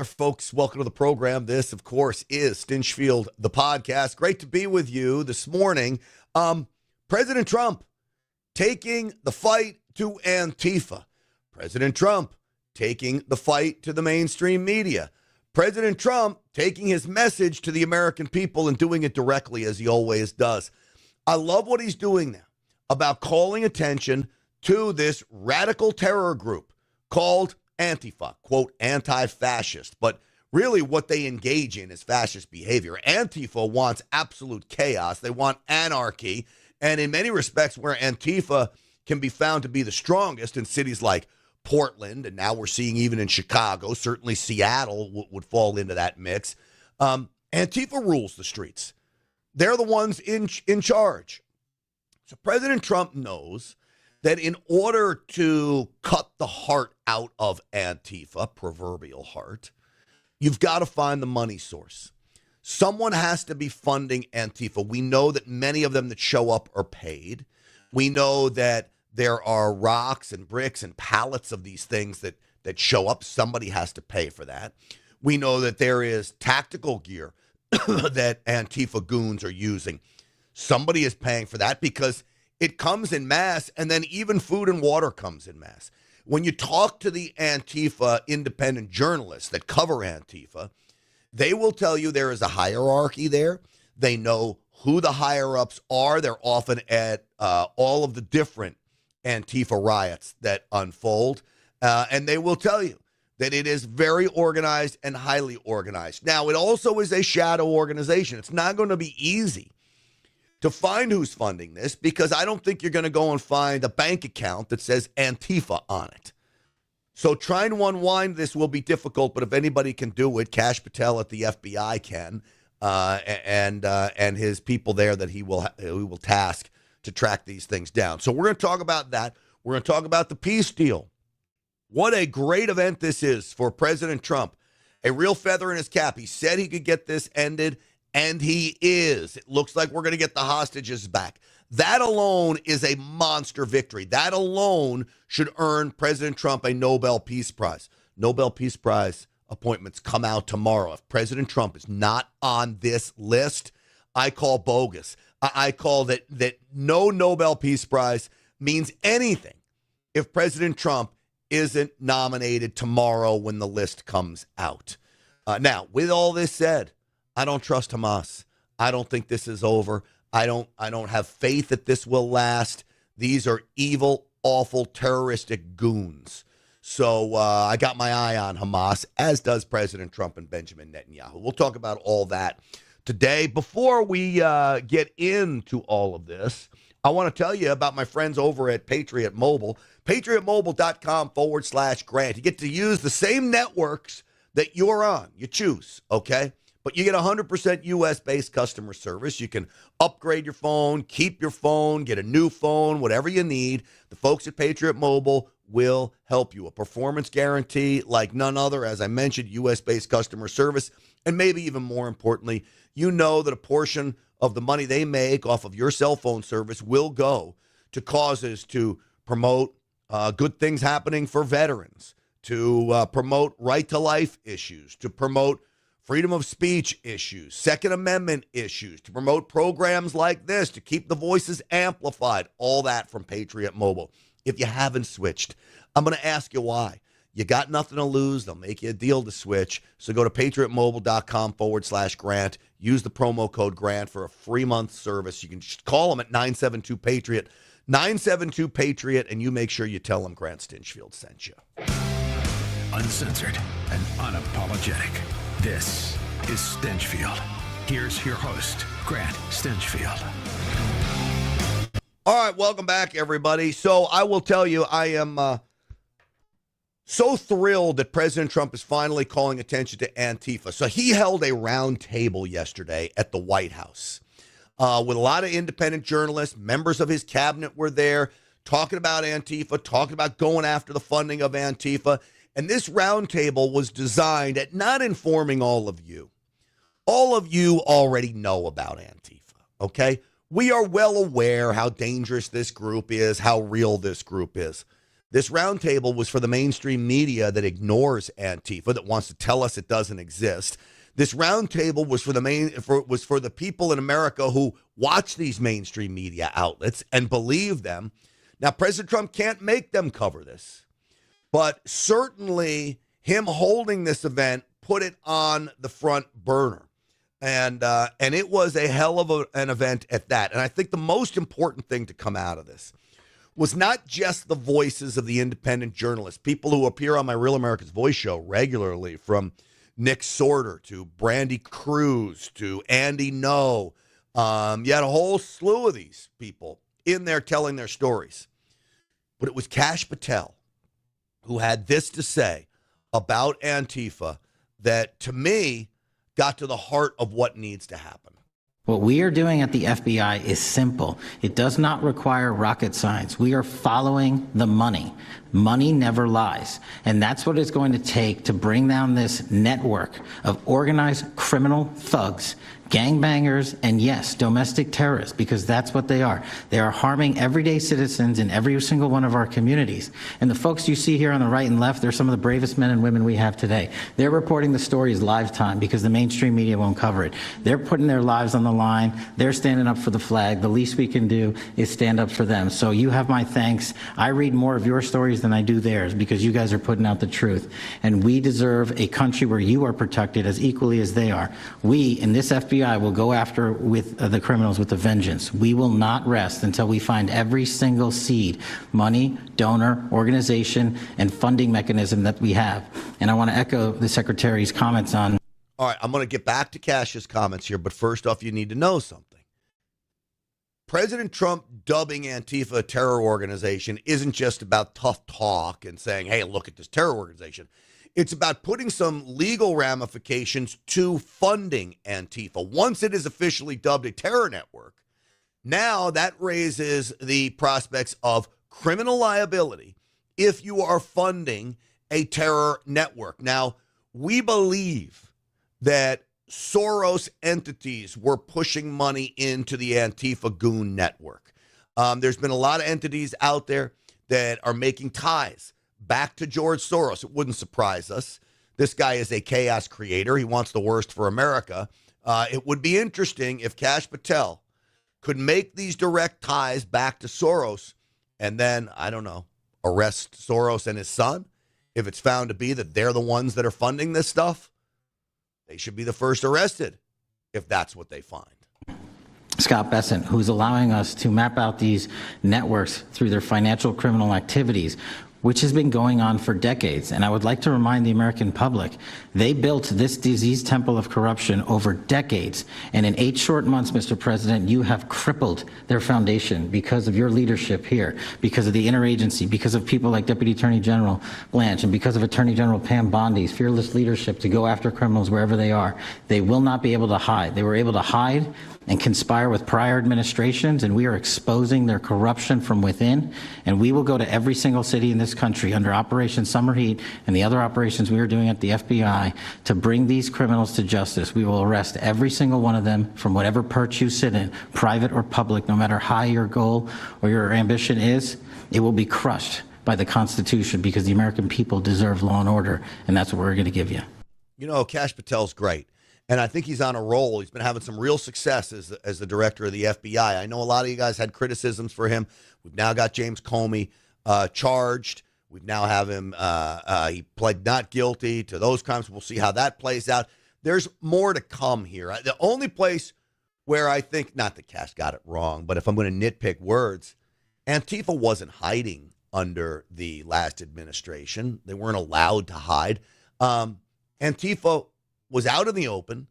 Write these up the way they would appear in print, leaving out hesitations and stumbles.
Folks, welcome to the program. This, of course, is Stinchfield, the podcast. Great to be with you this morning. President Trump taking the fight to Antifa. President Trump taking the fight to the mainstream media. President Trump taking his message to the American people and doing it directly as he always does. I love what he's doing now about calling attention to this radical terror group called Antifa, quote, anti-fascist. But really what they engage in is fascist behavior. Antifa wants absolute chaos. They want anarchy. And in many respects, where Antifa can be found to be the strongest in cities like Portland, and now we're seeing even in Chicago, certainly Seattle would fall into that mix. Antifa rules the streets. They're the ones in charge. So President Trump knows that in order to cut the heart out of Antifa, proverbial heart, you've got to find the money source. Someone has to be funding Antifa. We know that many of them that show up are paid. We know that there are rocks and bricks and pallets of these things that show up. Somebody has to pay for that. We know that there is tactical gear that Antifa goons are using. Somebody is paying for that because it comes in mass, and then even food and water comes in mass. When you talk to the Antifa independent journalists that cover Antifa, they will tell you there is a hierarchy there. They know who the higher-ups are. They're often at all of the different Antifa riots that unfold, and they will tell you that it is very organized and highly organized. Now, it also is a shadow organization. It's not going to be easy to find who's funding this, because I don't think you're going to go and find a bank account that says Antifa on it. So trying to unwind this will be difficult, but if anybody can do it, Kash Patel at the FBI can, and his people there that he will task to track these things down. So we're going to talk about that. We're going to talk about the peace deal. What a great event this is for President Trump. A real feather in his cap. He said he could get this ended, and he is. It looks like we're going to get the hostages back. That alone is a monster victory. That alone should earn President Trump a Nobel Peace Prize. Nobel Peace Prize appointments come out tomorrow. If President Trump is not on this list, I call bogus. I call that no Nobel Peace Prize means anything if President Trump isn't nominated tomorrow when the list comes out. Now, with all this said, I don't trust Hamas. I don't think this is over. I don't have faith that this will last. These are evil, awful, terroristic goons. So I got my eye on Hamas, as does President Trump and Benjamin Netanyahu. We'll talk about all that today. Before we get into all of this, I want to tell you about my friends over at Patriot Mobile, patriotmobile.com/Grant. You get to use the same networks that you're on. You choose, okay? But you get 100% U.S.-based customer service. You can upgrade your phone, keep your phone, get a new phone, whatever you need. The folks at Patriot Mobile will help you. A performance guarantee like none other. As I mentioned, U.S.-based customer service. And maybe even more importantly, you know that a portion of the money they make off of your cell phone service will go to causes to promote good things happening for veterans, to promote right-to-life issues, to promote freedom of speech issues, Second Amendment issues, to promote programs like this, to keep the voices amplified, all that from Patriot Mobile. If you haven't switched, I'm going to ask you why. You got nothing to lose. They'll make you a deal to switch. So go to patriotmobile.com/Grant. Use the promo code Grant for a free month service. You can just call them at 972-PATRIOT, 972-PATRIOT, and you make sure you tell them Grant Stinchfield sent you. Uncensored and unapologetic. This is Stinchfield. Here's your host, Grant Stinchfield. All right, welcome back, everybody. So I will tell you, I am so thrilled that President Trump is finally calling attention to Antifa. So he held a round table yesterday at the White House with a lot of independent journalists. Members of his cabinet were there talking about Antifa, talking about going after the funding of Antifa. And this roundtable was designed at not informing all of you. All of you already know about Antifa, okay? We are well aware how dangerous this group is, how real this group is. This roundtable was for the mainstream media that ignores Antifa, that wants to tell us it doesn't exist. This roundtable was for the people in America who watch these mainstream media outlets and believe them. Now, President Trump can't make them cover this, but certainly him holding this event put it on the front burner. And it was a hell of an event at that. And I think the most important thing to come out of this was not just the voices of the independent journalists, people who appear on my Real America's Voice show regularly, from Nick Sorter to Brandy Cruz to Andy No. You had a whole slew of these people in there telling their stories. But it was Kash Patel who had this to say about Antifa that, to me, got to the heart of what needs to happen. What we are doing at the FBI is simple. It does not require rocket science. We are following the money. Money never lies. And that's what it's going to take to bring down this network of organized criminal thugs, gangbangers, and yes, domestic terrorists, because that's what they are. They are harming everyday citizens in every single one of our communities. And the folks you see here on the right and left, they're some of the bravest men and women we have today. They're reporting the stories live time because the mainstream media won't cover it. They're putting their lives on the line. They're standing up for the flag. The least we can do is stand up for them. So you have my thanks. I read more of your stories than I do theirs because you guys are putting out the truth. And we deserve a country where you are protected as equally as they are. We, in this FBI, will go after with the criminals with a vengeance. We will not rest until we find every single seed, money, donor, organization, and funding mechanism that we have. And I want to echo the Secretary's comments on. All right, I'm going to get back to Kash's comments here, but first off, you need to know something. President Trump dubbing Antifa a terror organization isn't just about tough talk and saying, hey, look at this terror organization. It's about putting some legal ramifications to funding Antifa. Once it is officially dubbed a terror network, now that raises the prospects of criminal liability if you are funding a terror network. Now, we believe that Soros entities were pushing money into the Antifa goon network. There's been a lot of entities out there that are making ties back to George Soros. It wouldn't surprise us. This guy is a chaos creator. He wants the worst for America. It would be interesting if Kash Patel could make these direct ties back to Soros and then, I don't know, arrest Soros and his son. If it's found to be that they're the ones that are funding this stuff, they should be the first arrested if that's what they find. Scott Bessent, who's allowing us to map out these networks through their financial criminal activities, which has been going on for decades. And I would like to remind the American public, they built this disease temple of corruption over decades. And in 8 short months, Mr. President, you have crippled their foundation because of your leadership here, because of the interagency, because of people like Deputy Attorney General Blanche, and because of Attorney General Pam Bondi's fearless leadership to go after criminals wherever they are. They will not be able to hide. They were able to hide and conspire with prior administrations, and we are exposing their corruption from within. And we will go to every single city in this country under Operation Summer Heat and the other operations we are doing at the FBI to bring these criminals to justice. We will arrest every single one of them from whatever perch you sit in, private or public, no matter how your goal or your ambition is. It will be crushed by the Constitution because the American people deserve law and order, and that's what we're going to give you. You know, Kash Patel's great. And I think he's on a roll. He's been having some real success as the director of the FBI. I know a lot of you guys had criticisms for him. We've now got James Comey charged. We now have him, he pled not guilty to those crimes. We'll see how that plays out. There's more to come here. The only place where I think, not that Kash got it wrong, but if I'm going to nitpick words, Antifa wasn't hiding under the last administration. They weren't allowed to hide. Antifa was out in the open.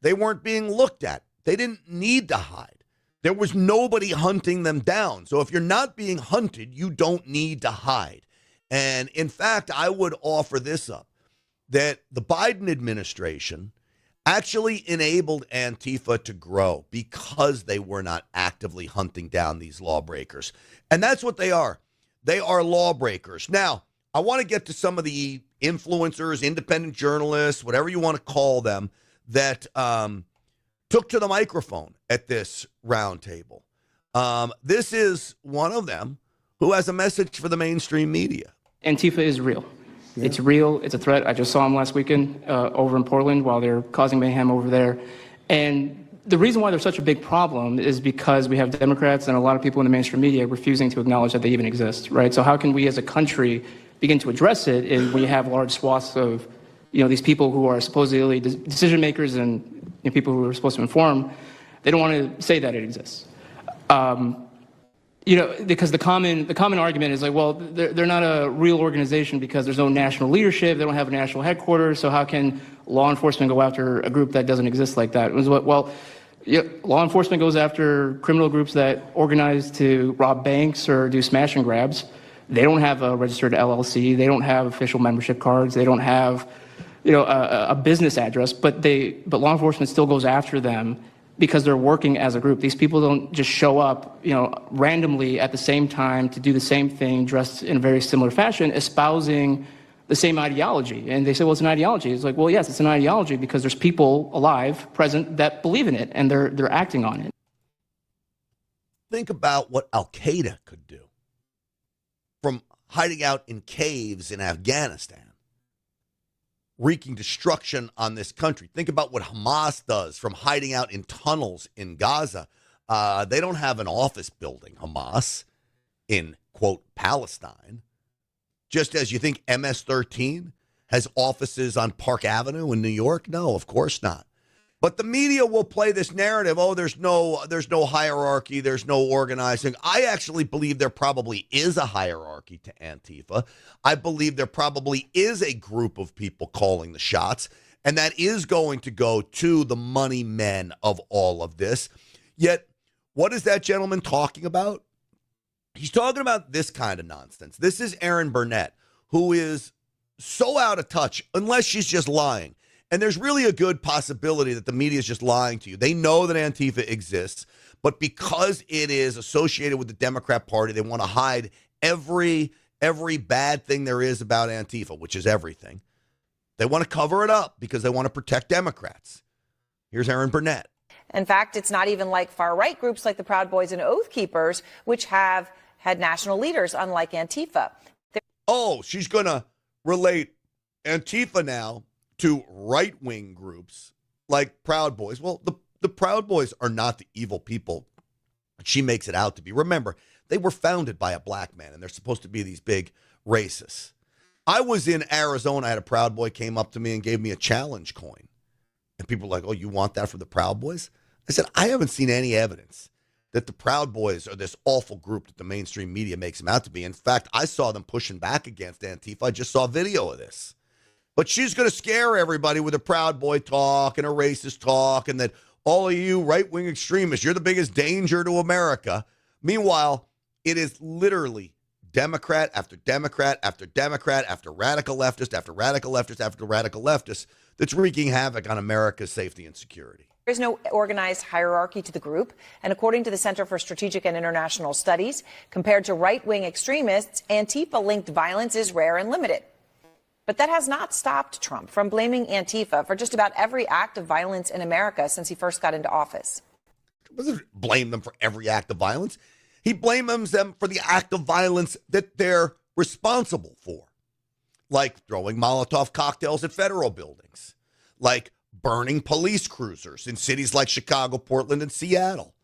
They weren't being looked at. They didn't need to hide. There was nobody hunting them down. So if you're not being hunted, you don't need to hide. And in fact, I would offer this up, that the Biden administration actually enabled Antifa to grow because they were not actively hunting down these lawbreakers. And that's what they are. They are lawbreakers. Now, I want to get to some of the influencers, independent journalists, whatever you want to call them, that took to the microphone at this roundtable. This is one of them who has a message for the mainstream media. Antifa is real. Yeah. It's real. It's a threat. I just saw them last weekend over in Portland while they're causing mayhem over there. And the reason why they're such a big problem is because we have Democrats and a lot of people in the mainstream media refusing to acknowledge that they even exist, right? So how can we as a country begin to address it if we have large swaths of, these people who are supposedly decision makers and people who are supposed to inform, they don't want to say that it exists. Because the common argument is like, well, they're not a real organization because there's no national leadership, they don't have a national headquarters, so how can law enforcement go after a group that doesn't exist like that? Well, law enforcement goes after criminal groups that organize to rob banks or do smash and grabs. They don't have a registered LLC, they don't have official membership cards, they don't have a business address, but law enforcement still goes after them because they're working as a group. These people don't just show up, randomly at the same time to do the same thing, dressed in a very similar fashion, espousing the same ideology. And they say, well, it's an ideology. It's like, well, yes, it's an ideology because there's people alive, present, that believe in it, and they're acting on it. Think about what Al-Qaeda could do. From hiding out in caves in Afghanistan, wreaking destruction on this country. Think about what Hamas does from hiding out in tunnels in Gaza. They don't have an office building, Hamas, in, quote, Palestine. Just as you think MS-13 has offices on Park Avenue in New York? No, of course not. But the media will play this narrative, oh, there's no hierarchy, there's no organizing. I actually believe there probably is a hierarchy to Antifa. I believe there probably is a group of people calling the shots, and that is going to go to the money men of all of this. Yet, what is that gentleman talking about? He's talking about this kind of nonsense. This is Erin Burnett, who is so out of touch, unless she's just lying. And there's really a good possibility that the media is just lying to you. They know that Antifa exists, but because it is associated with the Democrat Party, they want to hide every bad thing there is about Antifa, which is everything. They want to cover it up because they want to protect Democrats. Here's Erin Burnett. In fact, it's not even like far-right groups like the Proud Boys and Oath Keepers, which have had national leaders, unlike Antifa. She's going to relate Antifa now to right-wing groups like Proud Boys. Well, the Proud Boys are not the evil people she makes it out to be. Remember, they were founded by a black man, and they're supposed to be these big racists. I was in Arizona. I had a Proud Boy came up to me and gave me a challenge coin. And people were like, oh, you want that for the Proud Boys? I said, I haven't seen any evidence that the Proud Boys are this awful group that the mainstream media makes them out to be. In fact, I saw them pushing back against Antifa. I just saw a video of this. But she's going to scare everybody with a Proud Boy talk and a racist talk and that all of you right-wing extremists, you're the biggest danger to America. Meanwhile, it is literally Democrat after Democrat after Democrat after radical leftist after radical leftist after radical leftist that's wreaking havoc on America's safety and security. There is no organized hierarchy to the group. And according to the Center for Strategic and International Studies, compared to right-wing extremists, Antifa-linked violence is rare and limited. But that has not stopped Trump from blaming Antifa for just about every act of violence in America since he first got into office. He doesn't blame them for every act of violence. He blames them for the act of violence that they're responsible for, like throwing Molotov cocktails at federal buildings, like burning police cruisers in cities like Chicago, Portland, and Seattle,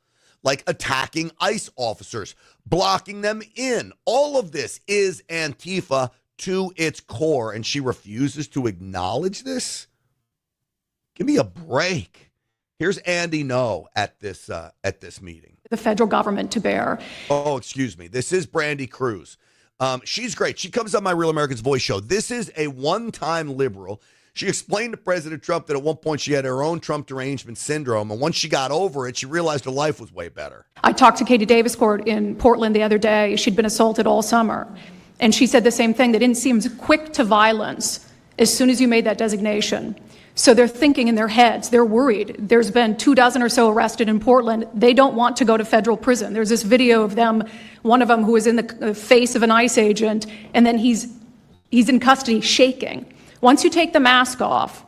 like attacking ICE officers, blocking them in. All of this is Antifa to its core, and she refuses to acknowledge this? Give me a break. Here's Andy No at this meeting. The federal government to bear. Oh, excuse me. This is Brandy Cruz. She's great. She comes on my Real America's Voice show. This is a one-time liberal. She explained to President Trump that at one point she had her own Trump derangement syndrome, and once she got over it, she realized her life was way better. I talked to Katie Daviscourt in Portland the other day. She'd been assaulted all summer. And she said the same thing. They didn't seem quick to violence as soon as you made that designation. So they're thinking in their heads. They're worried. There's been 24 or so arrested in Portland. They don't want to go to federal prison. There's this video of them, one of them who was in the face of an ICE agent, and then he's in custody shaking. Once you take the mask off,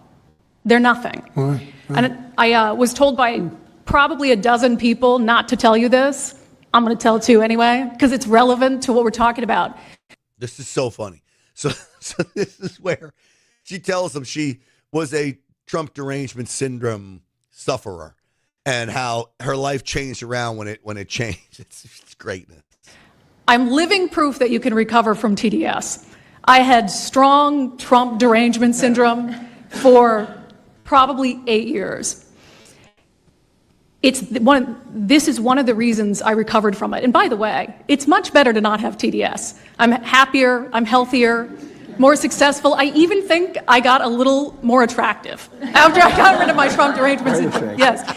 they're nothing. And I was told by probably a dozen people not to tell you this, I'm going to tell it to you anyway, because it's relevant to what we're talking about. This is so funny. So this is where she tells him she was a Trump derangement syndrome sufferer and how her life changed around when it changed. It's greatness. I'm living proof that you can recover from TDS. I had strong Trump derangement syndrome for probably 8 years. This is one of the reasons I recovered from it. And by the way, it's much better to not have TDS. I'm happier, I'm healthier, more successful. I even think I got a little more attractive after I got rid of my Trump derangement syndrome. Yes.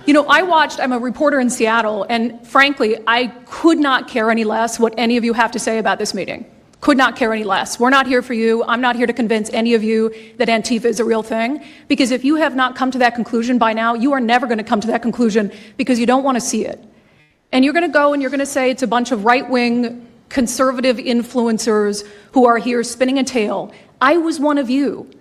You know, I'm a reporter in Seattle, and frankly, I could not care any less what any of you have to say about this meeting. Could not care any less. We're not here for you. I'm not here to convince any of you that Antifa is a real thing, because if you have not come to that conclusion by now, you are never going to come to that conclusion because you don't want to see it. And you're going to go and you're going to say it's a bunch of right-wing conservative influencers who are here spinning a tale. I was one of you.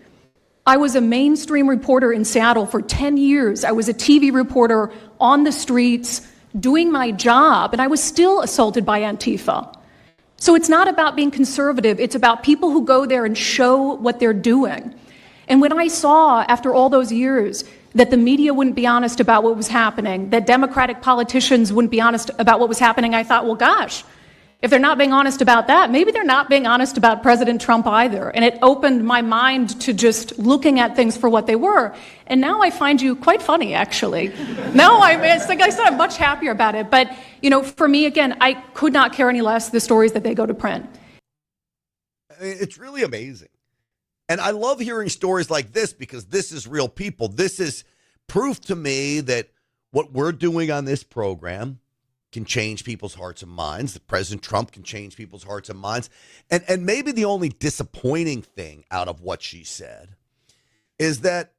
I was a mainstream reporter in Seattle for 10 years. I was a TV reporter on the streets doing my job, and I was still assaulted by Antifa. So it's not about being conservative. It's about people who go there and show what they're doing. And when I saw, after all those years, that the media wouldn't be honest about what was happening, that Democratic politicians wouldn't be honest about what was happening, I thought, well, gosh, if they're not being honest about that, maybe they're not being honest about President Trump either. And it opened my mind to just looking at things for what they were. And now I find you quite funny, actually. Now, it's like I said, I'm much happier about it. But, you know, for me, again, I could not care any less the stories that they go to print. It's really amazing. And I love hearing stories like this because this is real people. This is proof to me that what we're doing on this program can change people's hearts and minds. That President Trump can change people's hearts and minds. And maybe the only disappointing thing out of what she said is that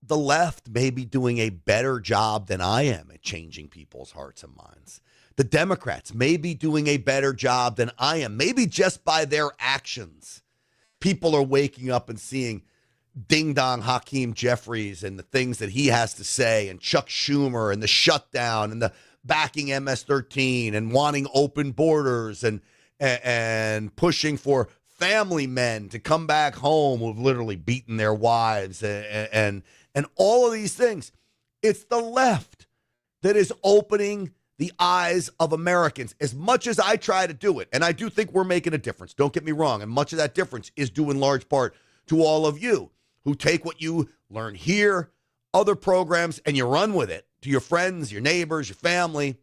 the left may be doing a better job than I am at changing people's hearts and minds. The Democrats may be doing a better job than I am. Maybe just by their actions, people are waking up and seeing Ding Dong Hakeem Jeffries and the things that he has to say, and Chuck Schumer and the shutdown and the backing MS-13 and wanting open borders and pushing for family men to come back home who've literally beaten their wives and all of these things. It's the left that is opening the eyes of Americans as much as I try to do it. And I do think we're making a difference. Don't get me wrong. And much of that difference is due in large part to all of you who take what you learn here, other programs, and you run with it to your friends, your neighbors, your family.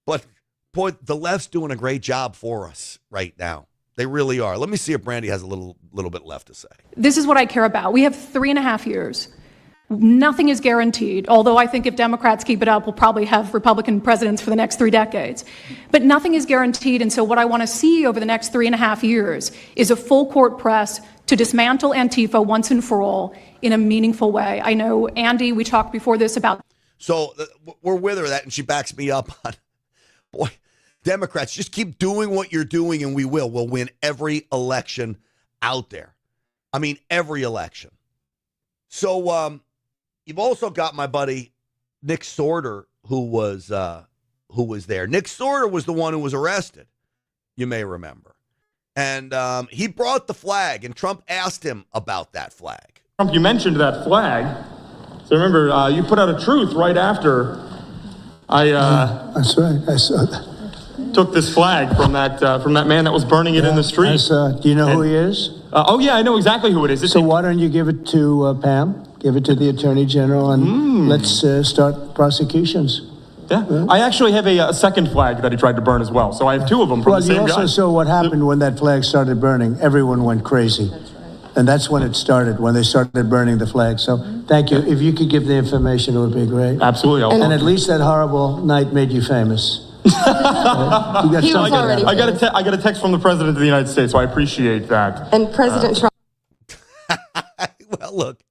But boy, the left's doing a great job for us right now. They really are. Let me see if Brandy has a little bit left to say. This is what I care about. We have 3.5 years. Nothing is guaranteed, although I think if Democrats keep it up, we'll probably have Republican presidents for the next 3 decades. But nothing is guaranteed, and so what I want to see over the next 3.5 years is a full court press to dismantle Antifa once and for all in a meaningful way. I know, Andy, we talked before this about... So we're with her that, and she backs me up on, boy, Democrats, just keep doing what you're doing, and we will. We'll win every election out there. I mean, every election. So you've also got my buddy Nick Sorter, who was there. Nick Sorter was the one who was arrested, you may remember. And he brought the flag, and Trump asked him about that flag. Trump, you mentioned that flag. So remember, you put out a truth right after that's right. I saw that. Took this flag from that man that was burning it in the street. Do you know who he is? Oh, yeah, I know exactly who it is. So why don't you give it to Pam? Give it to the Attorney General, and let's start prosecutions. Yeah. I actually have a second flag that he tried to burn as well. So I have 2 of them from the same guy. Well, you also saw what happened when that flag started burning. Everyone went crazy. And that's when it started, when they started burning the flag. So thank you. If you could give the information, it would be great. Absolutely. And at least that horrible night made you famous. I got a text from the President of the United States, so I appreciate that. And President Trump. Well, look,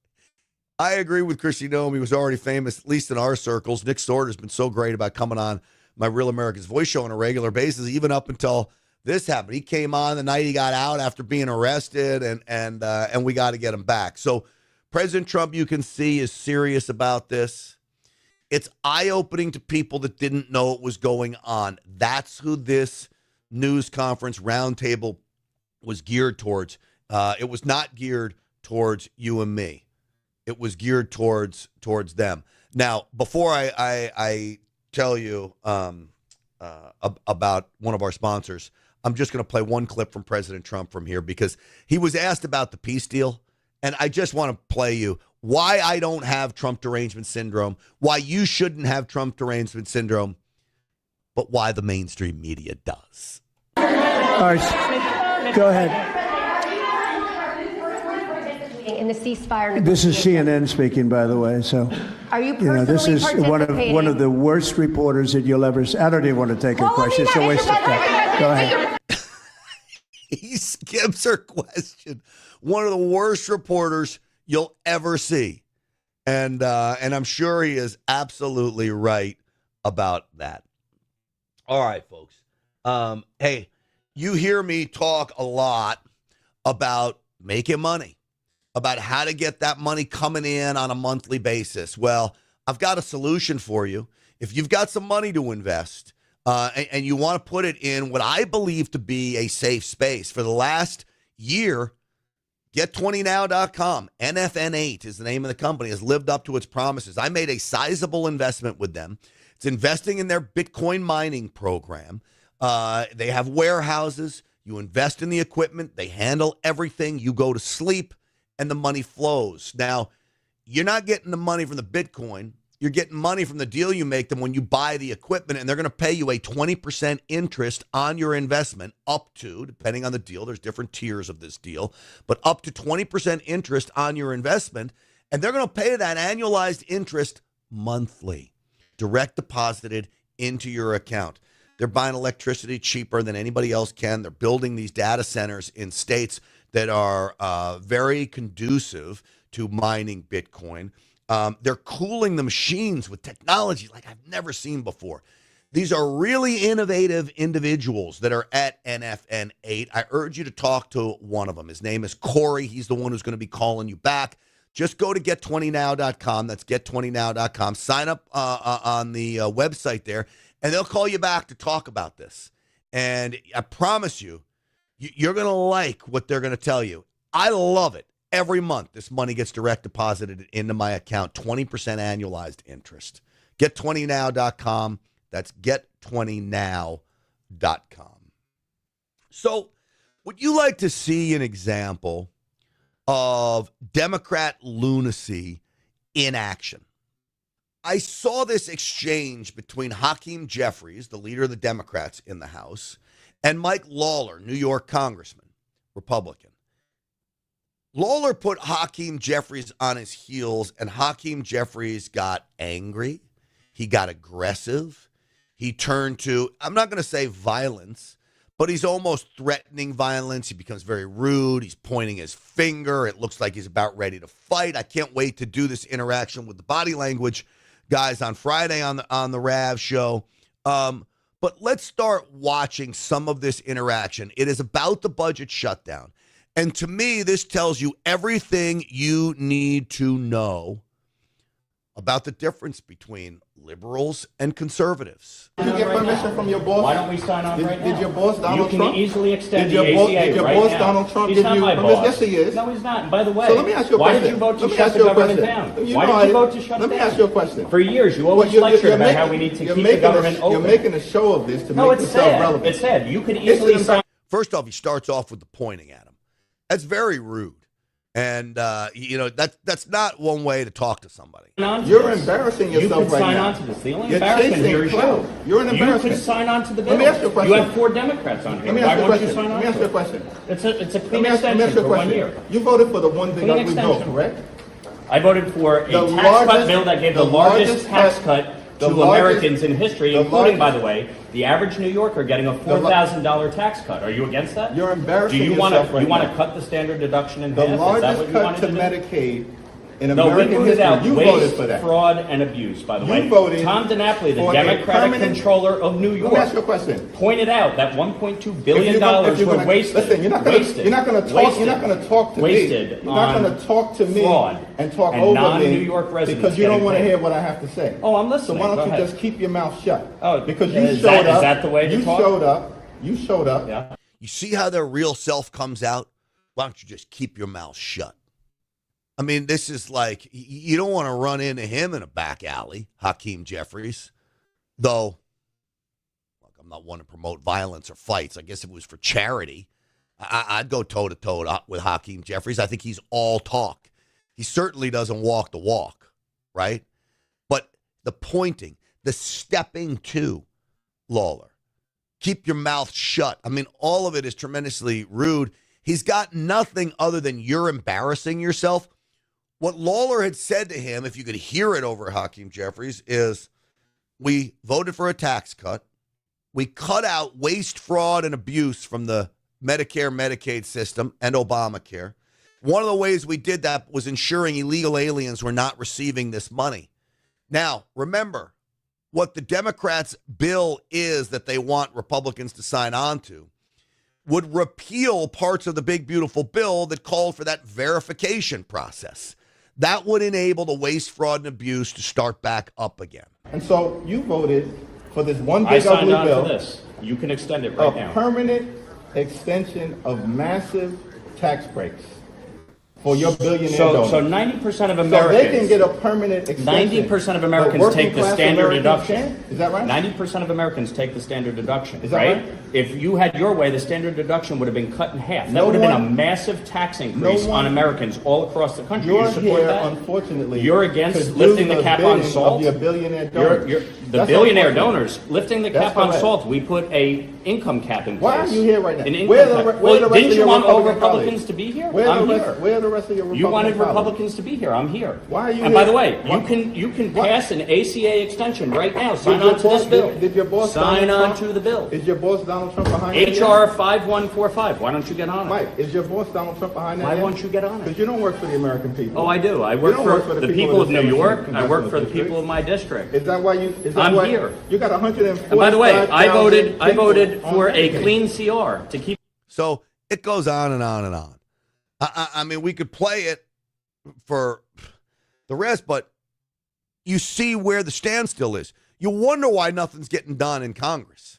I agree with Chrissy Noem. He was already famous, at least in our circles. Nick Sorter's been so great about coming on my Real America's Voice show on a regular basis, even up until this happened. He came on the night he got out after being arrested, and we got to get him back. So President Trump, you can see, is serious about this. It's eye-opening to people that didn't know what was going on. That's who this news conference roundtable was geared towards. It was not geared towards you and me. It was geared towards them. Now, before I tell you about one of our sponsors, I'm just going to play one clip from President Trump from here because he was asked about the peace deal, and I just want to play you why I don't have Trump derangement syndrome, why you shouldn't have Trump derangement syndrome, but why the mainstream media does. All right, go ahead. In the ceasefire. This is CNN speaking, by the way. So, are you personally this is participating? one of the worst reporters that you'll ever. I don't even want to take a question. It's a waste of time. Go ahead. He skips her question. One of the worst reporters you'll ever see, and I'm sure he is absolutely right about that. All right, folks. Hey, you hear me talk a lot about making money, about how to get that money coming in on a monthly basis. Well, I've got a solution for you. If you've got some money to invest and you want to put it in what I believe to be a safe space for the last year, Get20now.com, NFN8 is the name of the company, has lived up to its promises. I made a sizable investment with them. It's investing in their Bitcoin mining program. They have warehouses. You invest in the equipment. They handle everything. You go to sleep, and the money flows. Now, you're not getting the money from the Bitcoin. You're getting money from the deal you make them when you buy the equipment, and they're going to pay you a 20% interest on your investment, up to, depending on the deal, there's different tiers of this deal, but up to 20% interest on your investment, and they're going to pay that annualized interest monthly, direct deposited into your account. They're buying electricity cheaper than anybody else can. They're building these data centers in states that are very conducive to mining Bitcoin. They're cooling the machines with technology like I've never seen before. These are really innovative individuals that are at NFN8. I urge you to talk to one of them. His name is Corey. He's the one who's going to be calling you back. Just go to Get20now.com. That's Get20now.com. Sign up on the website there, and they'll call you back to talk about this. And I promise you, you're going to like what they're going to tell you. I love it. Every month, this money gets direct deposited into my account, 20% annualized interest. Get20now.com. That's Get20now.com. So, would you like to see an example of Democrat lunacy in action? I saw this exchange between Hakeem Jeffries, the leader of the Democrats in the House, and Mike Lawler, New York congressman, Republican. Lawler put Hakeem Jeffries on his heels, and Hakeem Jeffries got angry. He got aggressive. He turned to, I'm not going to say violence, but he's almost threatening violence. He becomes very rude. He's pointing his finger. It looks like he's about ready to fight. I can't wait to do this interaction with the body language guys on Friday on the Rav show. But let's start watching some of this interaction. It is about the budget shutdown. And to me, this tells you everything you need to know about the difference between liberals and conservatives. Did you get permission from your boss? Why don't we sign off right now? Did your boss, Donald Trump? You can easily extend the ACA Did your boss, Donald Trump, He's give not you my permission? boss. Yes, he is. No, he's not. And by the way, so let me ask you a why question. did you vote to Let me shut ask the you a government question. down? You Why know did you vote to shut it down? Let me ask you a question. For years, you always lectured about how we need to keep the government open. You're making a show of this to make it's yourself sad. relevant. It's sad. You could easily sign. First off, he starts off with the pointing at him. That's very rude. And, that's not one way to talk to somebody. You're embarrassing yourself right now. You could sign on to this. The only embarrassment here is you. You're an embarrassment. You could sign on to the bill. Let me ask you a question. You have 4 Democrats on here. Why won't you sign on? Let me ask you a question. It's a clean extension for 1 year. You voted for the one thing ugly bill, correct? I voted for a tax cut bill that gave the largest tax cut to Americans in history, including, by the way, the average New Yorker getting a $4,000 tax cut. Are you against that? You're embarrassing yourself. yourself right now. Do you want to cut the standard deduction in half? The Is that largest what you cut wanted to do? Medicaid in No, we American voted history. out You voted waste, for that. fraud, and abuse, by the way. You voted Tom DiNapoli, the for a Democratic permanent- controller of New York, Let me ask you a question. pointed out that $1.2 If billion you're gonna- were wasted. Listen, you're not going to talk. You're not going to talk to wasted me. You're not going to talk to me fraud and talk and over non-New me York residents because you don't getting want to paid. hear what I have to say. Oh, I'm listening. So why Go don't you ahead. just keep your mouth shut? Oh, because you is showed that- up. is that the way to you talk? showed up. You showed up. Yeah. You see how their real self comes out? Why don't you just keep your mouth shut? I mean, this is like, you don't want to run into him in a back alley, Hakeem Jeffries. Though, look, I'm not one to promote violence or fights. I guess if it was for charity, I'd go toe-to-toe with Hakeem Jeffries. I think he's all talk. He certainly doesn't walk the walk, right? But the pointing, the stepping to Lawler, keep your mouth shut. I mean, all of it is tremendously rude. He's got nothing other than you're embarrassing yourself. What Lawler had said to him, if you could hear it over Hakeem Jeffries, is we voted for a tax cut. We cut out waste, fraud, and abuse from the Medicare, Medicaid system and Obamacare. One of the ways we did that was ensuring illegal aliens were not receiving this money. Now, remember, what the Democrats' bill is that they want Republicans to sign on to would repeal parts of the big, beautiful bill that called for that verification process. That would enable the waste, fraud, and abuse to start back up again. And so you voted for this one I big signed ugly on bill. for this. You can extend it right A now. permanent extension of massive tax breaks for your billionaire donors. So 90% of So Americans. they can get a permanent extension. 90% of but Americans working take the class standard Americans deduction. can't? Is that right? 90% of Americans take the standard deduction. Is that right? If you had your way, the standard deduction would have been cut in half. That No would have been a one- massive tax increase no one- on Americans all across the country. You're You support here, that? unfortunately. You're against to lifting do the cap on bidding salt? Of your billionaire donors. The That's billionaire unfortunate. donors lifting the That's cap on correct. salt. We put a income cap in place. Why are you here right now? An income Where are the cap. re- where are Well, the rest didn't of you your want all Republican Republicans colleagues? to be here? Where are I'm the here. rest- where are the rest of your You wanted Republican colleagues? Republicans to be here. I'm here. Why are you And by here? the way, Why- you can pass an ACA extension right now. Sign Did your on to this boss- bill. Did your boss Sign Donald on Trump- to the bill. Is your boss Donald Trump behind that? HR 5145. Why don't you get on it? Mike, is your boss Donald Trump behind that? Why yet? won't you get on it? Because you don't work for the American people. Oh, I do. I You work don't for the people of New York. I work for the district. people of my district. Is that why you? Is that I'm why here. You got 145,000 And by the way, I voted people on for a Medicaid. clean CR to keep. So it goes on and on and on. I mean, we could play it for the rest, but you see where the standstill is. You wonder why nothing's getting done in Congress.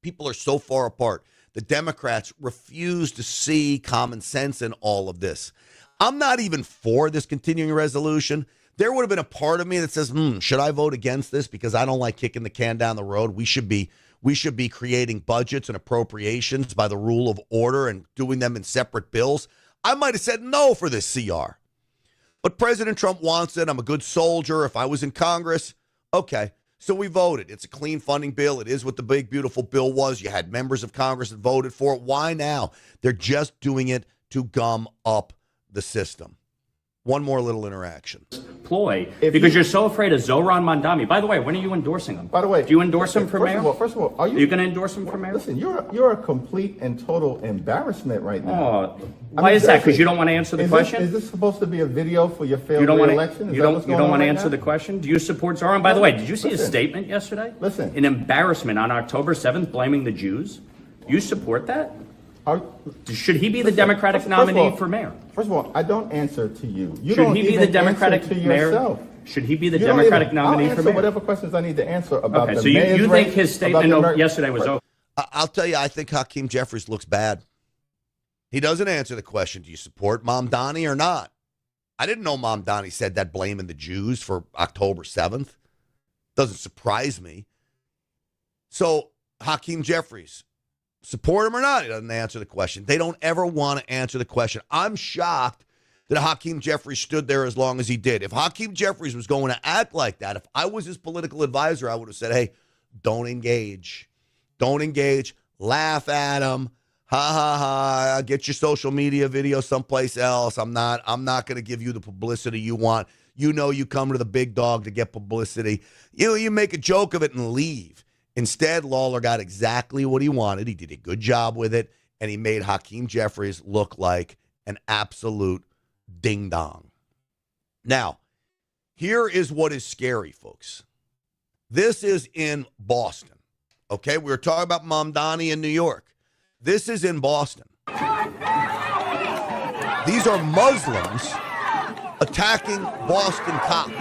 People are so far apart. The Democrats refuse to see common sense in all of this. I'm not even for this continuing resolution. There would have been a part of me that says, should I vote against this because I don't like kicking the can down the road? We should be creating budgets and appropriations by the rule of order and doing them in separate bills. I might have said no for this CR. But President Trump wants it. I'm a good soldier. If I was in Congress, okay. So we voted. It's a clean funding bill. It is what the big, beautiful bill was. You had members of Congress that voted for it. Why now? They're just doing it to gum up the system. One more little interaction. Ploy because you're so afraid of Zohran Mandami. By the way, when are you endorsing him? By the way, do you endorse him for mayor? First of all, are you going to endorse him for mayor? Listen, you're a complete and total embarrassment right now. Oh, why is that? Because you don't want to answer the question? Is this supposed to be a video for your failed You don't want re-election? to. You don't want to answer the question. Do you support Zohran? By the way, did you see his statement yesterday? Listen, an embarrassment on October 7th, blaming the Jews. You support that? Should he be the Democratic nominee for mayor? First of all, I don't answer to you. Should he be the Democratic mayor? Should he be the Democratic nominee for mayor? Whatever questions I need to answer about okay, the so mayor's you race, think his statement yesterday was over? I'll tell you, I think Hakeem Jeffries looks bad. He doesn't answer the question, do you support Mamdani or not? I didn't know Mamdani said that blaming the Jews for October 7th. Doesn't surprise me. So, Hakeem Jeffries, support him or not? He doesn't answer the question. They don't ever want to answer the question. I'm shocked that Hakeem Jeffries stood there as long as he did. If Hakeem Jeffries was going to act like that, if I was his political advisor, I would have said, hey, don't engage. Don't engage. Laugh at him. Ha, ha, ha. Get your social media video someplace else. I'm not going to give you the publicity you want. You know you come to the big dog to get publicity. You make a joke of it and leave. Instead, Lawler got exactly what he wanted. He did a good job with it, and he made Hakeem Jeffries look like an absolute ding-dong. Now, here is what is scary, folks. This is in Boston. Okay, we were talking about Mamdani in New York. This is in Boston. These are Muslims attacking Boston cops.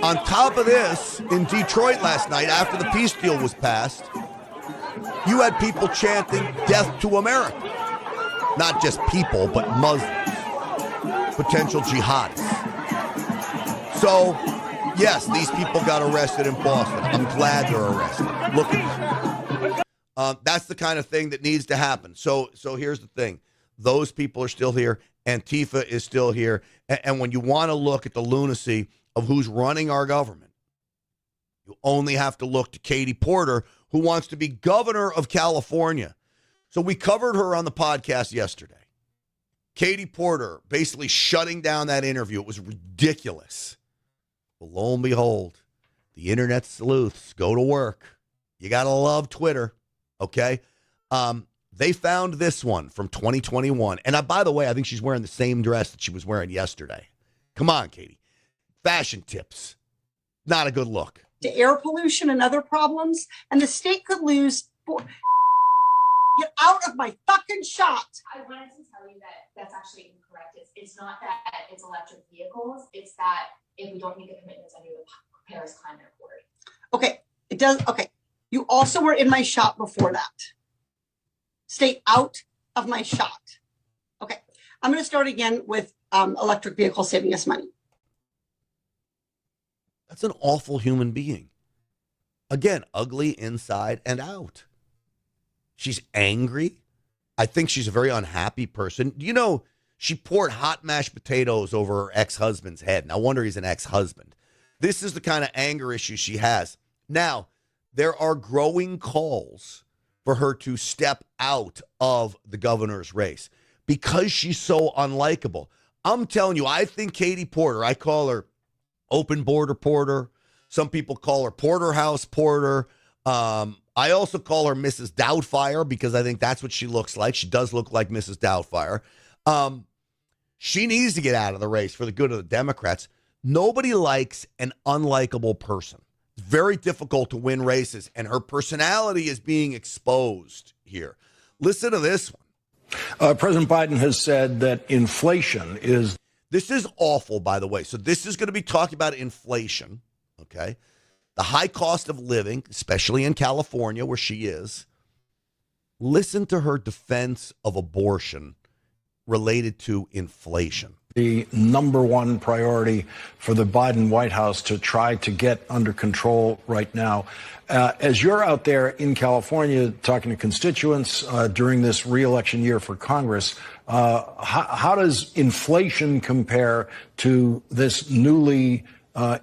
On top of this, in Detroit last night, after the peace deal was passed, you had people chanting death to America. Not just people, but Muslims, potential jihadists. So, yes, these people got arrested in Boston. I'm glad they're arrested. Look at them. That's the kind of thing that needs to happen. So here's the thing. Those people are still here. Antifa is still here. And when you want to look at the lunacy of who's running our government, you only have to look to Katie Porter, who wants to be governor of California. So we covered her on the podcast yesterday. Katie Porter basically shutting down that interview. It was ridiculous. But lo and behold, the internet sleuths go to work. You got to love Twitter, okay? They found this one from 2021. And by the way, I think she's wearing the same dress that she was wearing yesterday. Come on, Katie. Fashion tips. Not a good look. To air pollution and other problems, and the state could lose. Get out of my fucking shot. I wanted to tell you that that's actually incorrect. It's not that it's electric vehicles. It's that if we don't meet the commitments under the Paris Climate Accord. Okay, it does. Okay, you also were in my shot before that. Stay out of my shot. Okay, I'm going to start again with electric vehicles saving us money. That's an awful human being. Again, ugly inside and out. She's angry. I think she's a very unhappy person. You know, she poured hot mashed potatoes over her ex-husband's head. No wonder he's an ex-husband. This is the kind of anger issue she has. Now, there are growing calls for her to step out of the governor's race because she's so unlikable. I'm telling you, I think Katie Porter, I call her Open Border Porter. Some people call her Porterhouse Porter. I also call her Mrs. Doubtfire because I think that's what she looks like. She does look like Mrs. Doubtfire. She needs to get out of the race for the good of the Democrats. Nobody likes an unlikable person. It's very difficult to win races, and her personality is being exposed here. Listen to this one. President Biden has said that inflation is... This is awful, by the way. So this is going to be talking about inflation, okay? The high cost of living, especially in California where she is. Listen to her defense of abortion related to inflation. The number one priority for the Biden White House to try to get under control right now. As you're out there in California talking to constituents during this re-election year for Congress, how does inflation compare to this newly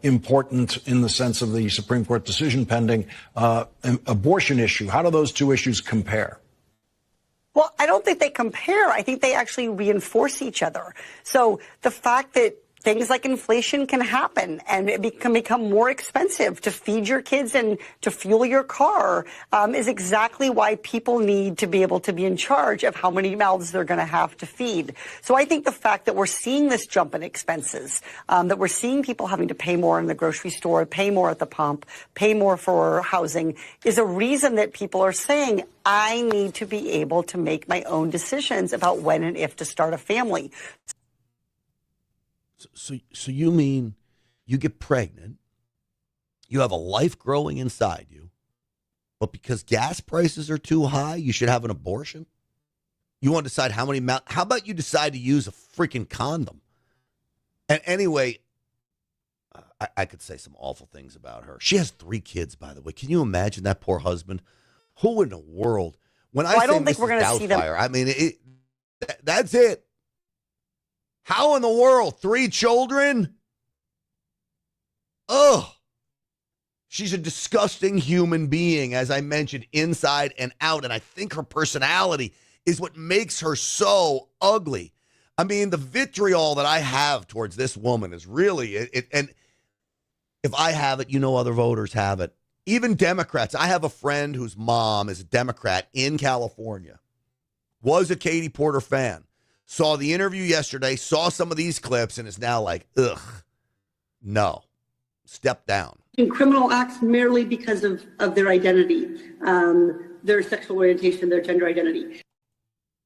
important, in the sense of the Supreme Court decision pending, abortion issue? How do those two issues compare? Well, I don't think they compare. I think they actually reinforce each other. So the fact that things like inflation can happen and it can become more expensive to feed your kids and to fuel your car is exactly why people need to be able to be in charge of how many mouths they're going to have to feed. So I think the fact that we're seeing this jump in expenses, that we're seeing people having to pay more in the grocery store, pay more at the pump, pay more for housing, is a reason that people are saying, I need to be able to make my own decisions about when and if to start a family. So you mean you get pregnant, you have a life growing inside you, but because gas prices are too high, you should have an abortion? You want to decide how about you decide to use a freaking condom? And anyway, I could say some awful things about her. She has 3 kids, by the way. Can you imagine that poor husband? Who in the world? When I don't think we're going to see them. I mean, that's it. How in the world? 3 children? Ugh. She's a disgusting human being, as I mentioned, inside and out. And I think her personality is what makes her so ugly. I mean, the vitriol that I have towards this woman is really, and if I have it, you know other voters have it. Even Democrats. I have a friend whose mom is a Democrat in California, was a Katie Porter fan. saw the interview yesterday, saw some of these clips, and is now like, ugh, no, step down. In criminal acts merely because of their identity, their sexual orientation, their gender identity.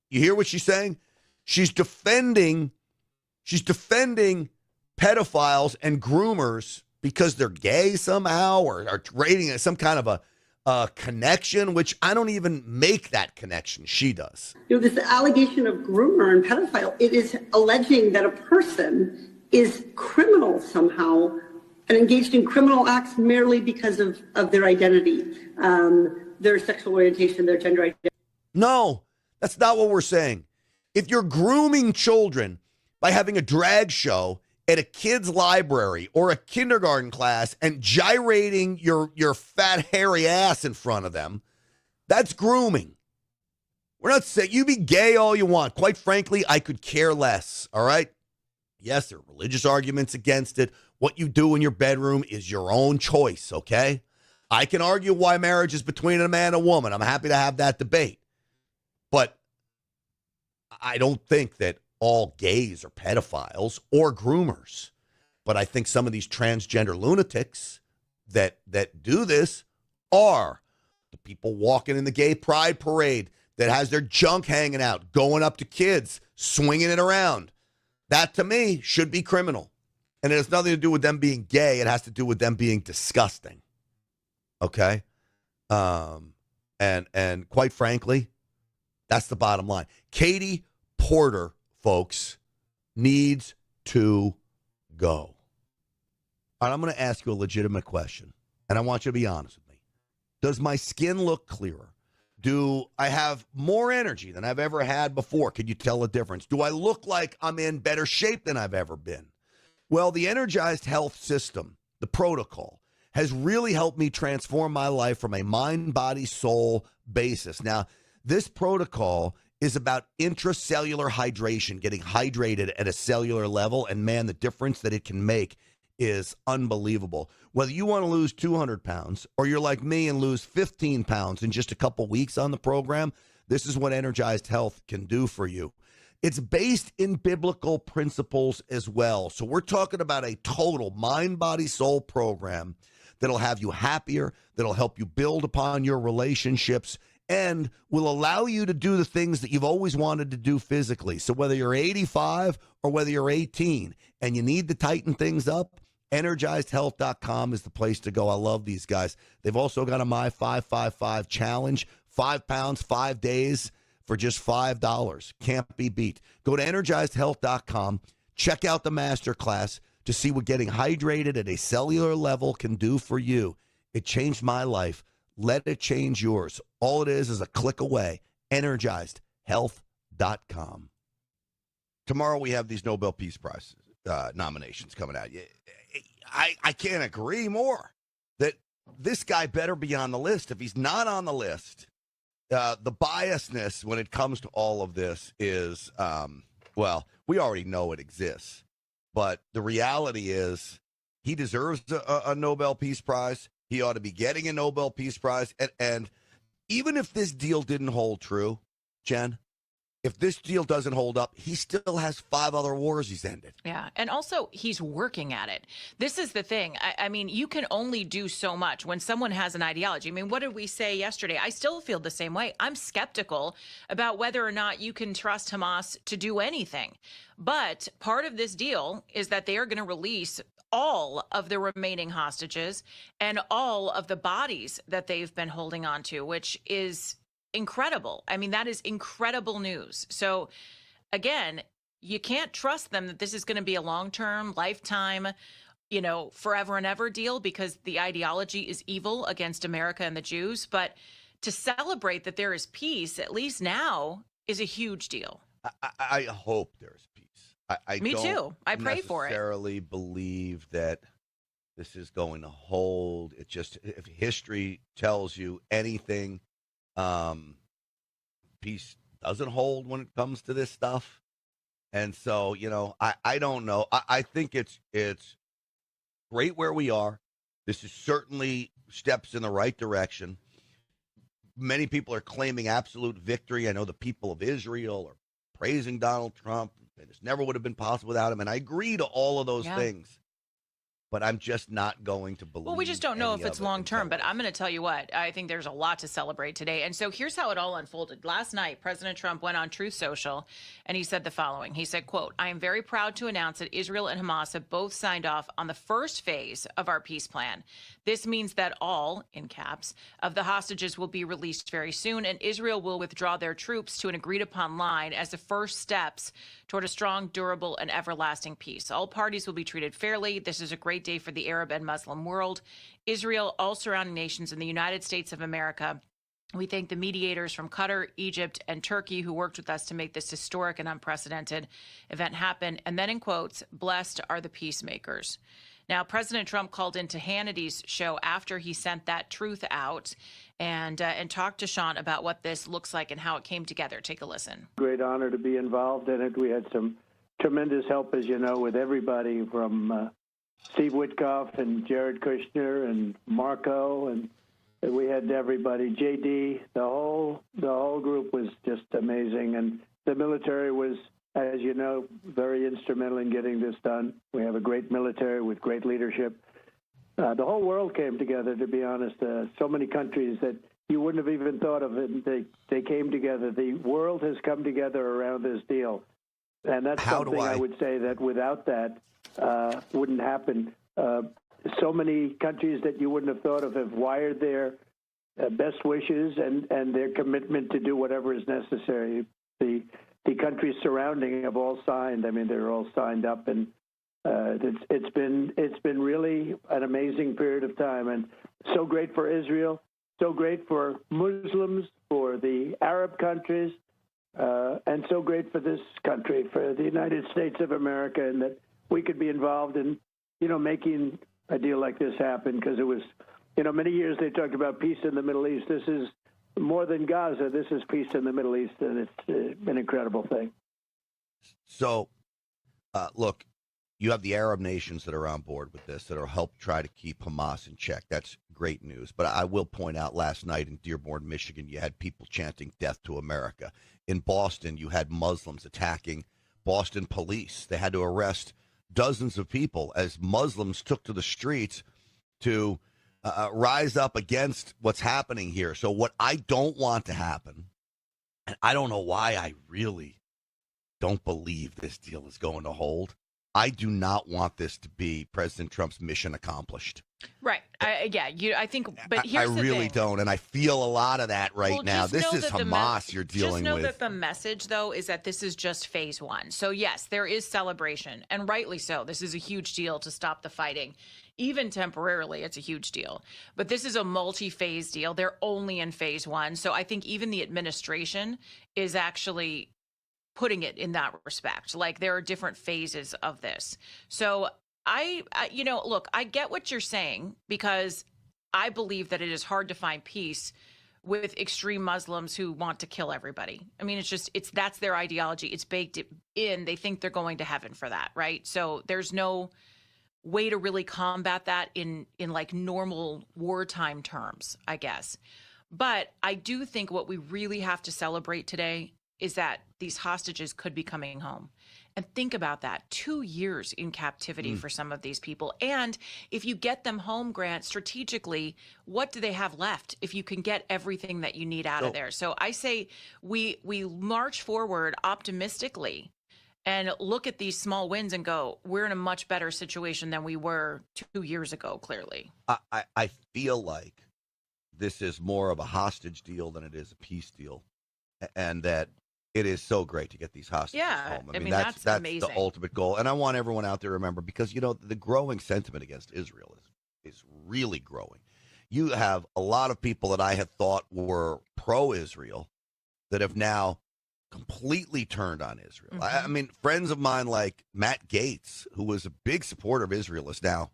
You hear what she's saying? She's defending pedophiles and groomers because they're gay somehow, or are rating some kind of a connection, which I don't even make that connection. She does. This allegation of groomer and pedophile, it is alleging that a person is criminal somehow and engaged in criminal acts merely because of their identity, their sexual orientation, their gender identity. No, that's not what we're saying. If you're grooming children by having a drag show at a kid's library or a kindergarten class and gyrating your fat, hairy ass in front of them, that's grooming. We're not saying you be gay all you want. Quite frankly, I could care less, all right? Yes, there are religious arguments against it. What you do in your bedroom is your own choice, okay? I can argue why marriage is between a man and a woman. I'm happy to have that debate. But I don't think that all gays are pedophiles or groomers. But I think some of these transgender lunatics that do this are the people walking in the gay pride parade that has their junk hanging out, going up to kids, swinging it around. That, to me, should be criminal. And it has nothing to do with them being gay. It has to do with them being disgusting. Okay? And quite frankly, that's the bottom line. Katie Porter, folks, needs to go. All right, I'm going to ask you a legitimate question, and I want you to be honest with me. Does my skin look clearer? Do I have more energy than I've ever had before? Can you tell a difference? Do I look like I'm in better shape than I've ever been? Well, the Energized Health System, the protocol, has really helped me transform my life from a mind, body, soul basis. Now, this protocol is about intracellular hydration, getting hydrated at a cellular level. And man, the difference that it can make is unbelievable. Whether you want to lose 200 pounds or you're like me and lose 15 pounds in just a couple weeks on the program, this is what Energized Health can do for you. It's based in biblical principles as well. So we're talking about a total mind, body, soul program that'll have you happier, that'll help you build upon your relationships, and will allow you to do the things that you've always wanted to do physically. So whether you're 85 or whether you're 18 and you need to tighten things up, EnergizedHealth.com is the place to go. I love these guys. They've also got a My 555 challenge, 5 pounds, 5 days for just $5. Can't be beat. Go to EnergizedHealth.com. Check out the masterclass to see what getting hydrated at a cellular level can do for you. It changed my life. Let it change yours. All it is a click away. EnergizedHealth.com. Tomorrow we have these Nobel Peace Prize nominations coming out. I can't agree more that this guy better be on the list. If he's not on the list, the biasness when it comes to all of this is, well, we already know it exists. But the reality is he deserves a Nobel Peace Prize. He ought to be getting a Nobel Peace Prize. And even if this deal didn't hold true, Jen, if this deal doesn't hold up, he still has 5 other wars he's ended. Yeah. And also, he's working at it. This is the thing. I mean, you can only do so much when someone has an ideology. I mean, what did we say yesterday? I still feel the same way. I'm skeptical about whether or not you can trust Hamas to do anything. But part of this deal is that they are going to release all of the remaining hostages and all of the bodies that they've been holding on to, which is incredible. I mean, that is incredible news. So again, you can't trust them that this is going to be a long-term, lifetime, forever and ever deal, because the ideology is evil against America and the Jews. But to celebrate that there is peace, at least now, is a huge deal. I hope there's peace. Me too. I pray for it. I necessarily believe that this is going to hold. It just, if history tells you anything, peace doesn't hold when it comes to this stuff. And so, I don't know. I think it's great where we are. This is certainly steps in the right direction. Many people are claiming absolute victory. I know the people of Israel are praising Donald Trump. And this never would have been possible without him. And I agree to all of those things. But I'm just not going to believe. Well, we just don't know if it's long term, but I'm going to tell you what, I think there's a lot to celebrate today. And so here's how it all unfolded. Last night, President Trump went on Truth Social and he said the following. He said, quote, "I am very proud to announce that Israel and Hamas have both signed off on the first phase of our peace plan. This means that all, in caps, of the hostages will be released very soon, and Israel will withdraw their troops to an agreed upon line as the first steps toward a strong, durable, and everlasting peace. All parties will be treated fairly. This is a great day for the Arab and Muslim world. Israel, all surrounding nations, and the United States of America. We thank the mediators from Qatar, Egypt, and Turkey who worked with us to make this historic and unprecedented event happen." And then in quotes, "Blessed are the peacemakers." Now, President Trump called into Hannity's show after he sent that truth out and talked to Sean about what this looks like and how it came together. Take a listen. Great honor to be involved in it. We had some tremendous help, as you know, with everybody from Steve Witkoff and Jared Kushner and Marco, and we had everybody. JD, the whole group was just amazing, and the military was, as you know, very instrumental in getting this done. We have a great military with great leadership. The whole world came together, to be honest. So many countries that you wouldn't have even thought of it, they came together. The world has come together around this deal, and that's something I would say that without that wouldn't happen. So many countries that you wouldn't have thought of have wired their best wishes and their commitment to do whatever is necessary. The countries surrounding have all signed. I mean, they're all signed up, and it's been really an amazing period of time, and so great for Israel, so great for Muslims, for the Arab countries, and so great for this country, for the United States of America, and that we could be involved in, making a deal like this happen, because it was, many years they talked about peace in the Middle East. This is more than Gaza. This is peace in the Middle East, and it's an incredible thing. So, look, you have the Arab nations that are on board with this, that will help try to keep Hamas in check. That's great news. But I will point out last night in Dearborn, Michigan, you had people chanting death to America. In Boston, you had Muslims attacking Boston police. They had to arrest dozens of people as Muslims took to the streets to rise up against what's happening here. So what I don't want to happen, and I don't know why I really don't believe this deal is going to hold, I do not want this to be President Trump's mission accomplished. Right. I think, but here's the thing. I really don't, and I feel a lot of that now. This is Hamas you're dealing with. Just know that the message, though, is that this is just phase one. So, yes, there is celebration, and rightly so. This is a huge deal to stop the fighting. Even temporarily, it's a huge deal. But this is a multi-phase deal. They're only in phase one. So I think even the administration is actually putting it in that respect. Like, there are different phases of this. So I look, I get what you're saying, because I believe that it is hard to find peace with extreme Muslims who want to kill everybody. I mean, that's their ideology. It's baked in. They think they're going to heaven for that, right? So there's no way to really combat that in like normal wartime terms, I guess. But I do think what we really have to celebrate today is that these hostages could be coming home. And think about that, 2 years in captivity for some of these people. And if you get them home, Grant, strategically, what do they have left if you can get everything that you need out of there? So I say we march forward optimistically and look at these small wins and go, we're in a much better situation than we were 2 years ago, clearly. I feel like this is more of a hostage deal than it is a peace deal, and that it is so great to get these hostages home. I mean that's amazing. The ultimate goal. And I want everyone out there to remember, because, the growing sentiment against Israel is really growing. You have a lot of people that I had thought were pro-Israel that have now completely turned on Israel. I mean, friends of mine like Matt Gaetz, who was a big supporter of Israel, is now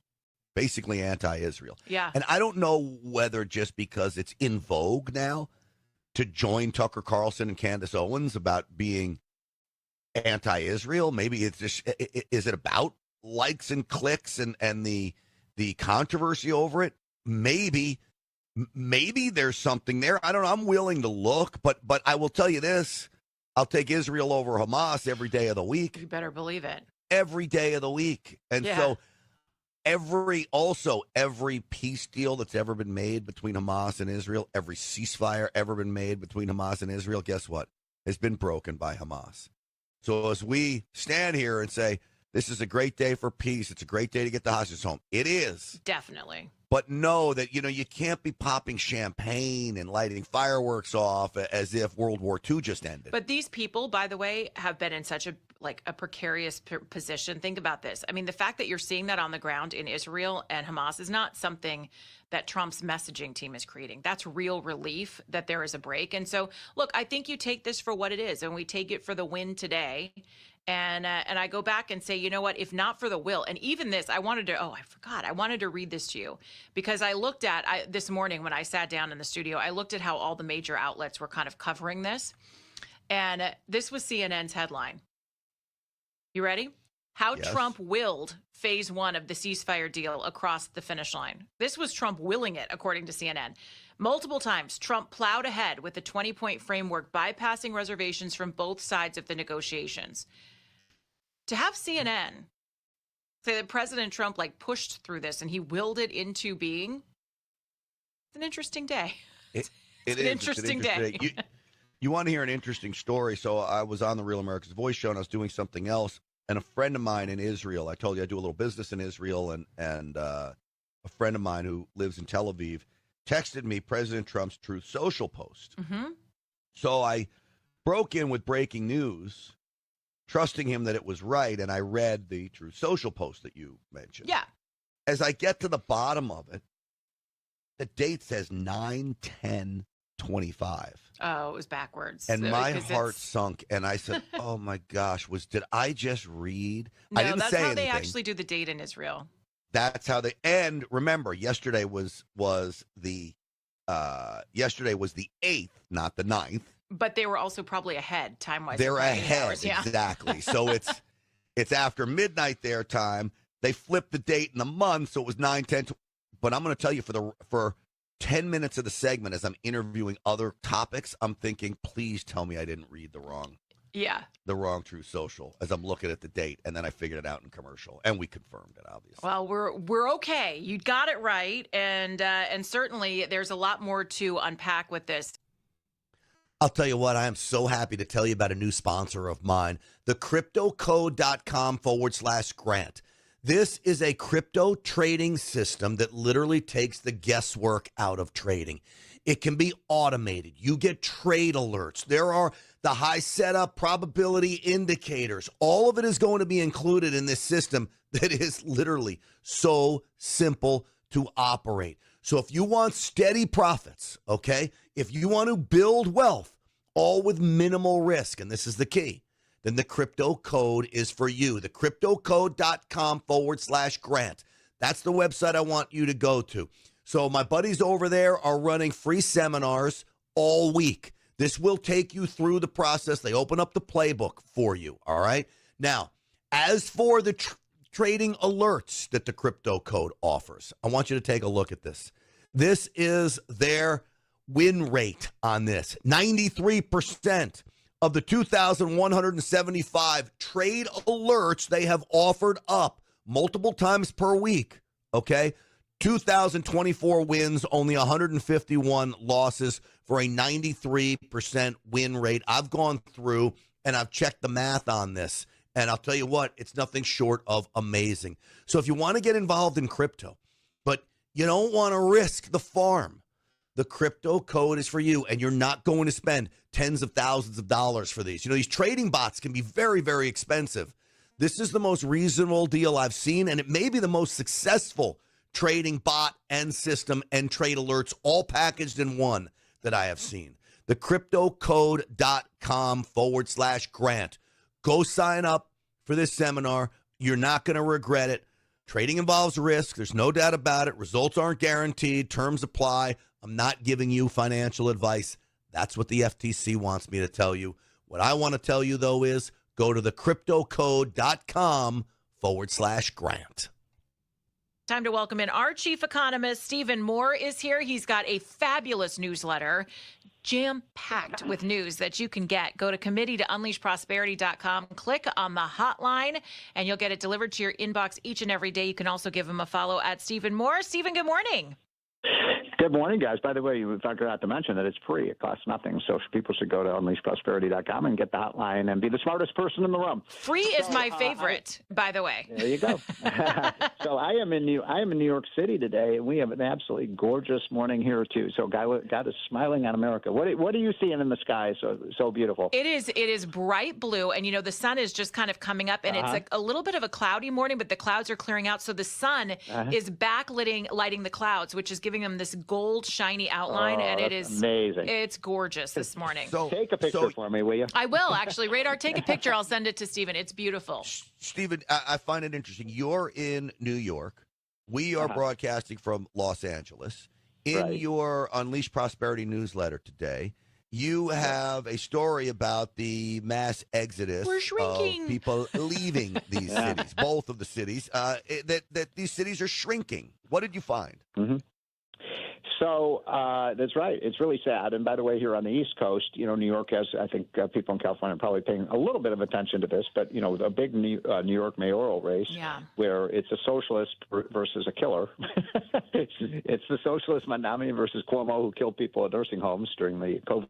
basically anti-Israel. Yeah. And I don't know whether just because it's in vogue now to join Tucker Carlson and Candace Owens about being anti-Israel. Maybe it's just, is it about likes and clicks and the controversy over it? Maybe there's something there. I don't know. I'm willing to look, but I will tell you this. I'll take Israel over Hamas every day of the week. You better believe it. Every day of the week. And so every peace deal that's ever been made between Hamas and Israel, every ceasefire ever been made between Hamas and Israel, guess what? Has been broken by Hamas. So as we stand here and say, this is a great day for peace, it's a great day to get the hostages home. It is. Definitely. But know that, you can't be popping champagne and lighting fireworks off as if World War II just ended. But these people, by the way, have been in such a precarious position. Think about this. I mean, the fact that you're seeing that on the ground in Israel and Hamas is not something that Trump's messaging team is creating. That's real relief that there is a break. And so, look, I think you take this for what it is, and we take it for the win today. And I go back and say, you know what, if not for the will, and even this, I wanted to read this to you because I looked at, this morning when I sat down in the studio, I looked at how all the major outlets were kind of covering this. And this was CNN's headline. You ready? How Trump willed phase 1 of the ceasefire deal across the finish line. This was Trump willing it, according to CNN. Multiple times, Trump plowed ahead with a 20-point framework, bypassing reservations from both sides of the negotiations. To have CNN say that President Trump pushed through this and he willed it into being, it's an interesting day. It's an interesting day. You want to hear an interesting story? So I was on the Real America's Voice show and I was doing something else. And a friend of mine in Israel, I told you I do a little business in Israel, and a friend of mine who lives in Tel Aviv texted me President Trump's Truth Social post. Mm-hmm. So I broke in with breaking news, trusting him that it was right, and I read the Truth Social post that you mentioned. Yeah. As I get to the bottom of it, the date says 9/10/25. Oh, it was backwards. And my heart sunk, and I said, "Oh my gosh, did I just read?" No, I didn't that's say how anything. they actually do the date in Israel. That's how they. And remember, yesterday was the 8th, not the 9th. But they were also probably ahead time-wise. They're ahead, hours, yeah. exactly. So it's after midnight their time. They flipped the date in the month, so it was 9/10. But I'm going to tell you, for 10 minutes of the segment, as I'm interviewing other topics, I'm thinking, please tell me I didn't read the wrong Truth Social as I'm looking at the date. And then I figured it out in commercial, and we confirmed it, obviously. Well, we're okay. You got it right. And certainly there's a lot more to unpack with this. I'll tell you what, I am so happy to tell you about a new sponsor of mine, the cryptocode.com/Grant. This is a crypto trading system that literally takes the guesswork out of trading. It can be automated. You get trade alerts. There are the high setup probability indicators. All of it is going to be included in this system that is literally so simple to operate. So if you want steady profits, okay, if you want to build wealth, all with minimal risk, and this is the key, then the crypto code is for you. The cryptocode.com/Grant. That's the website I want you to go to. So my buddies over there are running free seminars all week. This will take you through the process. They open up the playbook for you, all right? Now, as for the trading alerts that the crypto code offers, I want you to take a look at this. This is their win rate on this. 93%. Of the 2,175 trade alerts they have offered up multiple times per week, okay? 2,024 wins, only 151 losses for a 93% win rate. I've gone through and I've checked the math on this, and I'll tell you what, it's nothing short of amazing. So if you want to get involved in crypto, but you don't want to risk the farm, the crypto code is for you, and you're not going to spend tens of thousands of dollars for these. You know, these trading bots can be very, very expensive. This is the most reasonable deal I've seen, and it may be the most successful trading bot and system and trade alerts all packaged in one that I have seen. The cryptocode.com/Grant. Go sign up for this seminar. You're not going to regret it. Trading involves risk. There's no doubt about it. Results aren't guaranteed. Terms apply. I'm not giving you financial advice. That's what the FTC wants me to tell you. What I want to tell you, though, is go to the cryptocode.com/Grant. Time to welcome in our chief economist, Stephen Moore, is here. He's got a fabulous newsletter, jam-packed with news that you can get. Go to committee-to-unleashprosperity.com, click on the hotline, and you'll get it delivered to your inbox each and every day. You can also give him a follow at Stephen Moore. Stephen, good morning. Good morning, guys. By the way, you forgot to mention that it's free. It costs nothing. So people should go to unleashprosperity.com and get the hotline and be the smartest person in the room. Free is my favorite, by the way. There you go. So I am in New York City today, and we have an absolutely gorgeous morning here too. So God is smiling on America. What are you seeing in the sky? So beautiful. It is bright blue, and the sun is just kind of coming up, and it's a little bit of a cloudy morning, but the clouds are clearing out, so the sun is lighting the clouds, which is giving them this gold shiny outline, and it is amazing. It's gorgeous this morning. So take a picture for me, will you? I will actually. Radar, take a picture. I'll send it to Stephen. It's beautiful. Stephen, I find it interesting. You're in New York. We are broadcasting from Los Angeles. In your Unleash Prosperity newsletter today, you have a story about the mass exodus of people leaving these cities, both of the cities, that these cities are shrinking. What did you find? So that's right. It's really sad. And by the way, here on the East Coast, New York has, I think people in California are probably paying a little bit of attention to this, but, a big New York mayoral race where it's a socialist versus a killer. It's the socialist Mandami versus Cuomo, who killed people at nursing homes during the COVID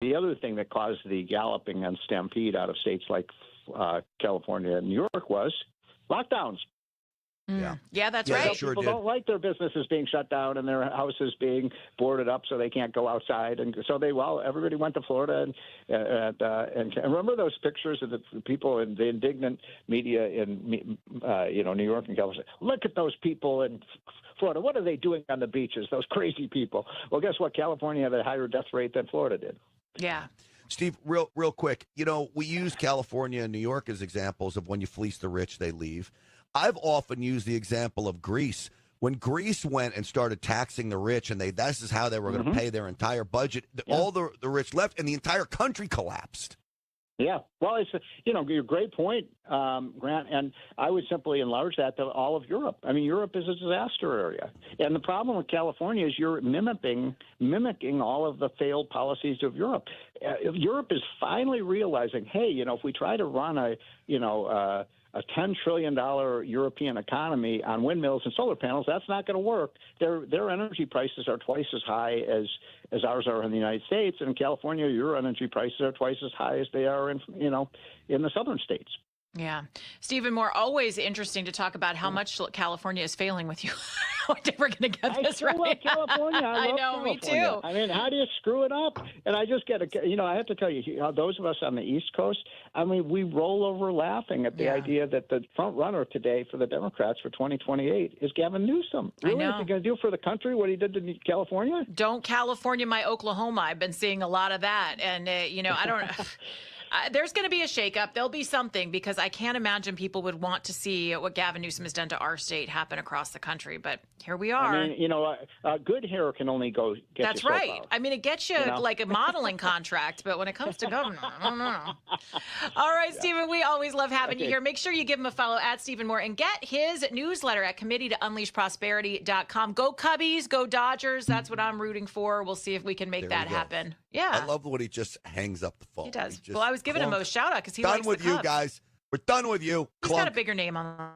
the other thing that caused the galloping and stampede out of states like California and New York was lockdowns. Yeah, that's right. People don't like their businesses being shut down and their houses being boarded up so they can't go outside, and so everybody went to Florida and remember those pictures of the people in the indignant media in New York and California. Look at those people in Florida. What are they doing on the beaches? Those crazy people. Well, guess what? California had a higher death rate than Florida did. Yeah. Steve, real quick, we use California and New York as examples of when you fleece the rich, they leave. I've often used the example of Greece. When Greece went and started taxing the rich, and this is how they were going to pay their entire budget, all the rich left, and the entire country collapsed. Yeah, well, it's a great point, Grant, and I would simply enlarge that to all of Europe. I mean, Europe is a disaster area, and the problem with California is you're mimicking all of the failed policies of Europe. Europe is finally realizing, hey, if we try to run a $10 trillion European economy on windmills and solar panels, that's not going to work. Their energy prices are twice as high as ours are in the United States. And in California, your energy prices are twice as high as they are in the southern states. Yeah. Stephen Moore, always interesting to talk about how much California is failing with you. We're going to get this right. I love California. I know, California. me too. I mean, how do you screw it up? And I just I have to tell you, those of us on the East Coast, I mean, we roll over laughing at the idea that the front runner today for the Democrats for 2028 is Gavin Newsom. Really? I know. Is he going to do for the country what he did to California? Don't California my Oklahoma. I've been seeing a lot of that. And, I don't there's going to be a shakeup. There'll be something, because I can't imagine people would want to see what Gavin Newsom has done to our state happen across the country. But here we are. I mean, good hair can only get That's you so right. far. I mean, it gets you like a modeling contract, but when it comes to governor, I don't know. All right, Stephen, we always love having you here. Make sure you give him a follow at Stephen Moore and get his newsletter at committee-to-unleash-prosperity.com. Go Cubbies, go Dodgers. That's what I'm rooting for. We'll see if we can make that happen. Yeah. I love when he just hangs up the phone. He does. Well, I was giving him a shout out because he likes the Cubs. Done with you guys. We're done with you. He's got a bigger name on